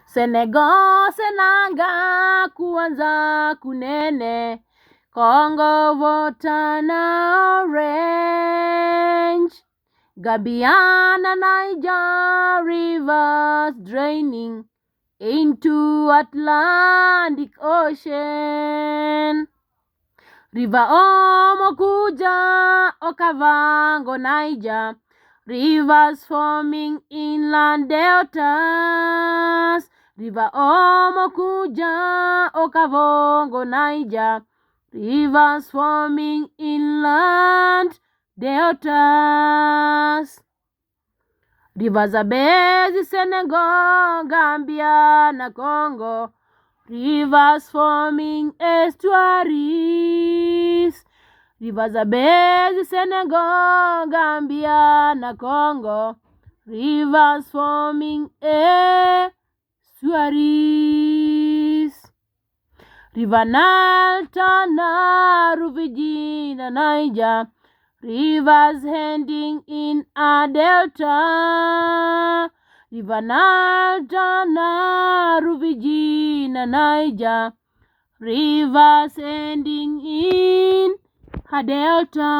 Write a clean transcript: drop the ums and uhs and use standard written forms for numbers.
Senegal senanga kuanza kunene, Congo votana orange, Gabiana Niger rivers draining into Atlantic Ocean. River Omo Kuja Okavango Niger, rivers forming inland deltas. River Omo Kuja Okavango Niger, rivers forming inland deltas. River Zambezi, Senegal, Gambia na Congo, rivers forming estuaries. River Zambezi, Senegal, Gambia na Congo, rivers forming estuaries. River Nile, Tana, Rufiji na Niger, rivers ending in a delta. River Nile, Tana, Rufiji na Niger, rivers ending in a delta.